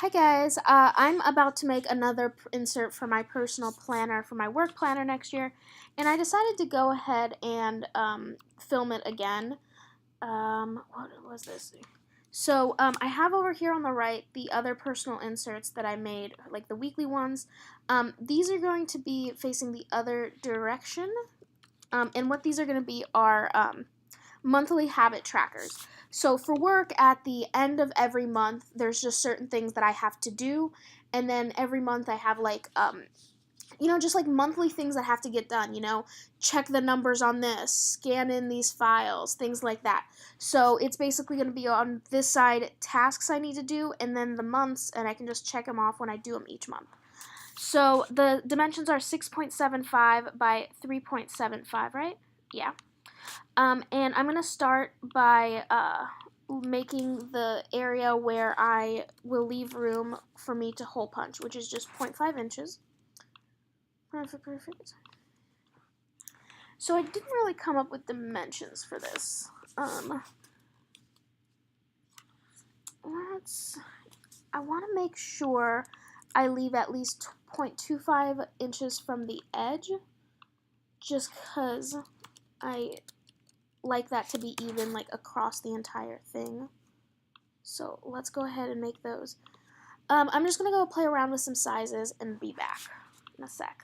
Hi guys, I'm about to make another insert for my personal planner for my work planner next year, and I decided to go ahead and film it again. What was this? So I have over here on the right the other personal inserts that I made, like the weekly ones. These are going to be facing the other direction, and what these are going to be are monthly habit trackers. So for work, at the end of every month, there's just certain things that I have to do, and then every month I have like just like monthly things that have to get done. Check the numbers on this, scan in these files, things like that. So it's basically going to be on this side tasks I need to do, and then the months, and I can just check them off when I do them each month. So the dimensions are 6.75 by 3.75, right? Yeah. And I'm going to start by making the area where I will leave room for me to hole punch, which is just 0.5 inches. Perfect. So I didn't really come up with dimensions for this. I want to make sure I leave at least 0.25 inches from the edge, just because I like that to be even, like, across the entire thing. So let's go ahead and make those. I'm just going to go play around with some sizes and be back in a sec.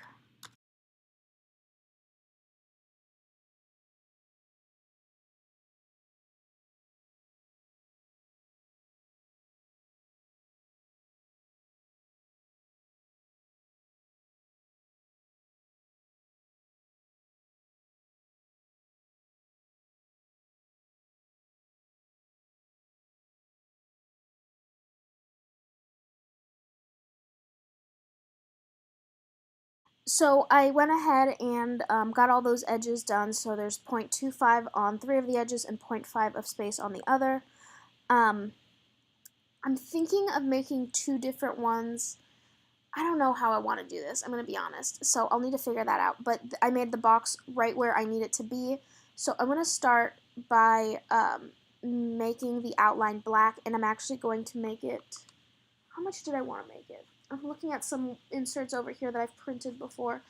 So I went ahead and got all those edges done. So there's 0.25 on 3 of the edges and 0.5 of space on the other. Um, I'm thinking of making 2 different ones. I don't know how I want to do this, I'm going to be honest. So I'll need to figure that out. But I made the box right where I need it to be. So I'm going to start by making the outline black, and I'm actually going to make it. How much did I want to make it? I'm looking at some inserts over here that I've printed before.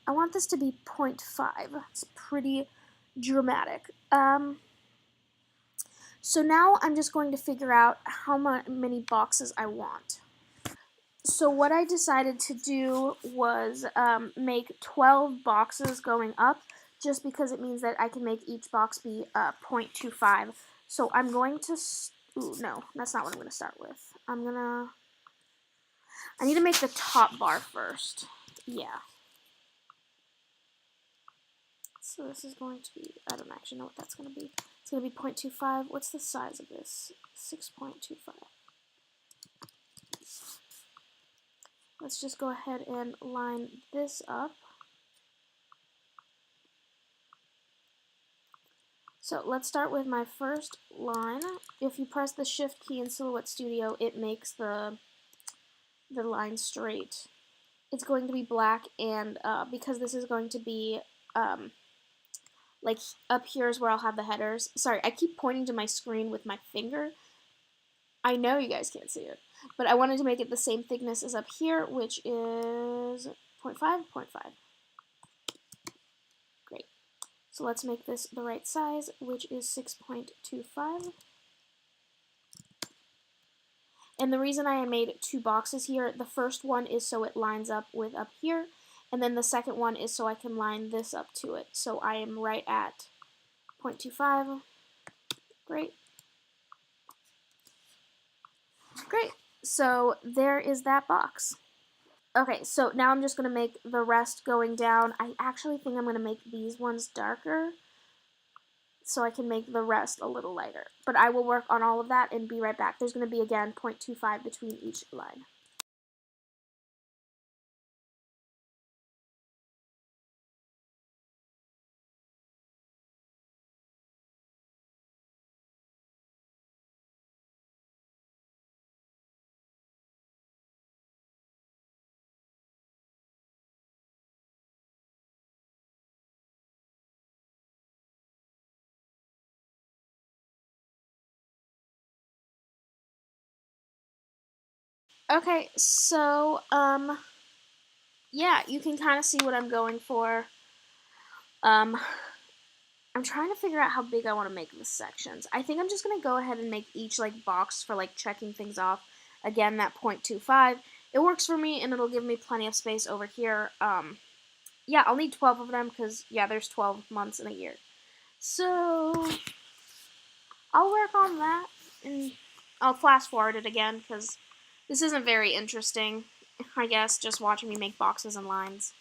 I want this to be 0.5. It's pretty dramatic. So now I'm just going to figure out how many boxes I want. So what I decided to do was make 12 boxes going up, just because it means that I can make each box be 0.25. So I'm going to, ooh, no, that's not what I'm going to start with. I need to make the top bar first. Yeah. So this is going to be, I don't actually know what that's going to be. It's going to be 0.25. What's the size of this? 6.25. Let's just go ahead and line this up. So let's start with my first line. If you press the Shift key in Silhouette Studio, it makes the line straight. It's going to be black, and because this is going to be like up here is where I'll have the headers. Sorry, I keep pointing to my screen with my finger. I know you guys can't see it, but I wanted to make it the same thickness as up here, which is 0.5, 0.5. Great. So let's make this the right size, which is 6.25. And the reason I made 2 boxes here, the first one is so it lines up with up here, and then the second one is so I can line this up to it. So I am right at 0.25. Great. Great. So there is that box. Okay, so now I'm just going to make the rest going down. I actually think I'm going to make these ones darker so I can make the rest a little lighter. But I will work on all of that and be right back. There's going to be, again, 0.25 between each line. Okay, so, yeah, you can kind of see what I'm going for. Um, I'm trying to figure out how big I want to make the sections. I think I'm just going to go ahead and make each, like, box for, like, checking things off. Again, that 0.25. It works for me, and it'll give me plenty of space over here. Yeah, I'll need 12 of them, because, yeah, there's 12 months in a year. So, I'll work on that, and I'll flash forward it again, because this isn't very interesting, I guess, just watching me make boxes and lines.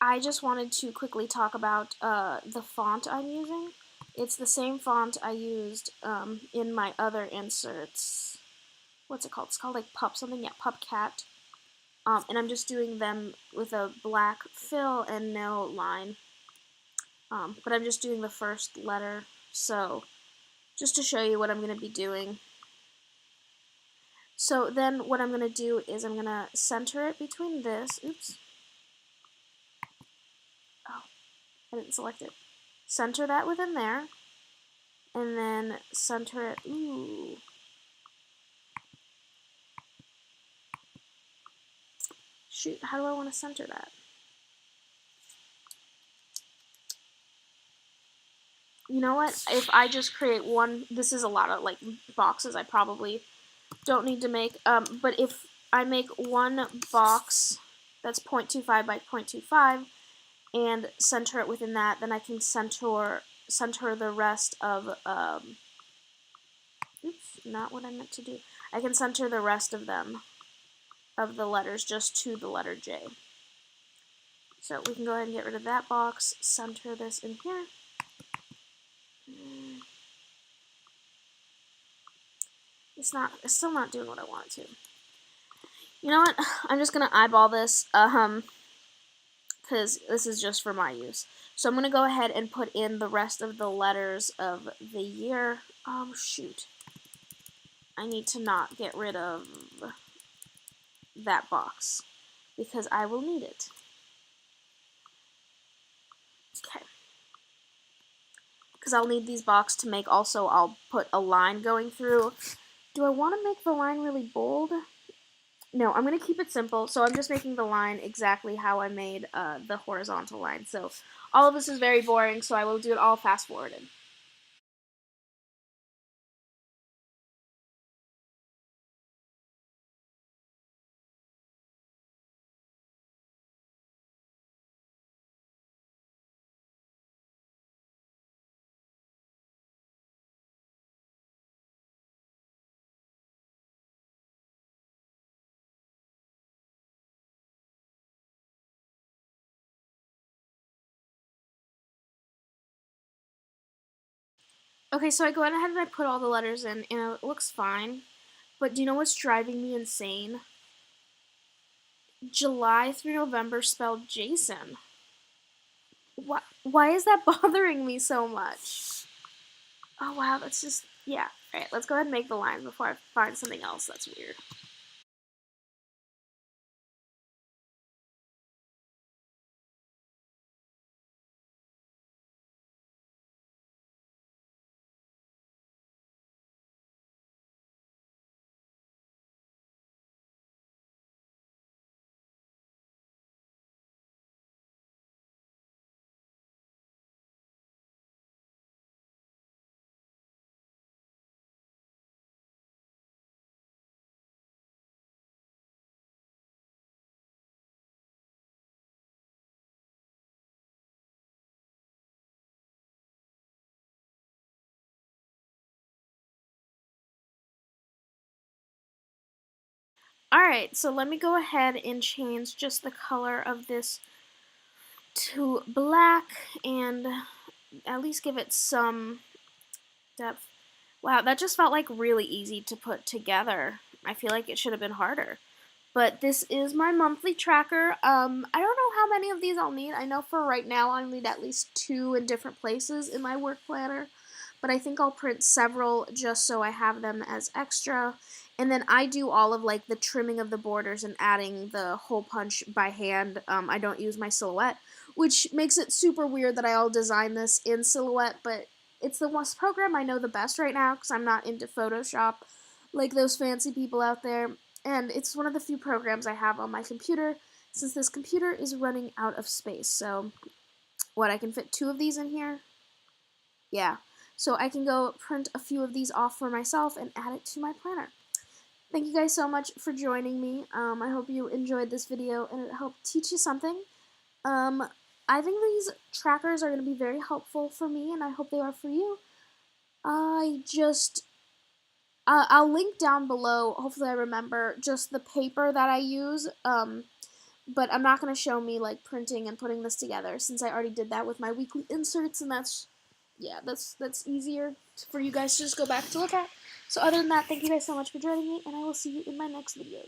I just wanted to quickly talk about the font I'm using. It's the same font I used in my other inserts. What's it called? It's called like Pup something. Yeah, Pup Cat. And I'm just doing them with a black fill and no line. But I'm just doing the first letter. So just to show you what I'm going to be doing. So then what I'm going to do is I'm going to center it between this. Oops. Oh, I didn't select it. Center that within there. And then center it. Ooh. Shoot, how do I want to center that? You know what? If I just create one, this is a lot of like boxes I probably don't need to make. But if I make one box that's 0.25 by 0.25 and center it within that, then I can center the rest of oops, not what I meant to do. I can center the rest of them, of the letters, just to the letter J. So we can go ahead and get rid of that box, center this in here. It's still not doing what I want it to. You know what? I'm just gonna eyeball this, because this is just for my use. So I'm gonna go ahead and put in the rest of the letters of the year. Shoot. I need to not get rid of that box, because I will need it. Okay. Because I'll need these boxes to make, also I'll put a line going through. Do I want to make the line really bold? No, I'm going to keep it simple. So I'm just making the line exactly how I made the horizontal line. So all of this is very boring, so I will do it all fast forwarded. Okay, so I go ahead and I put all the letters in, and it looks fine. But do you know what's driving me insane? July through November spelled Jason. Why is that bothering me so much? Oh wow, that's just, yeah. Alright, let's go ahead and make the lines before I find something else that's weird. Alright, so let me go ahead and change just the color of this to black and at least give it some depth. Wow, that just felt like really easy to put together. I feel like it should have been harder. But this is my monthly tracker. I don't know how many of these I'll need. I know for right now I'll need at least 2 in different places in my work planner. But I think I'll print several just so I have them as extra. And then I do all of like the trimming of the borders and adding the hole punch by hand. I don't use my Silhouette, which makes it super weird that I all design this in Silhouette, but it's the one program I know the best right now because I'm not into Photoshop like those fancy people out there. And it's one of the few programs I have on my computer since this computer is running out of space. So, what, I can fit 2 of these in here? Yeah. So I can go print a few of these off for myself and add it to my planner. Thank you guys so much for joining me. I hope you enjoyed this video and it helped teach you something. I think these trackers are going to be very helpful for me, and I hope they are for you. I'll link down below, hopefully I remember, just the paper that I use, but I'm not going to show me, like, printing and putting this together, since I already did that with my weekly inserts, and that's easier for you guys to just go back to look at. So other than that, thank you guys so much for joining me, and I will see you in my next video.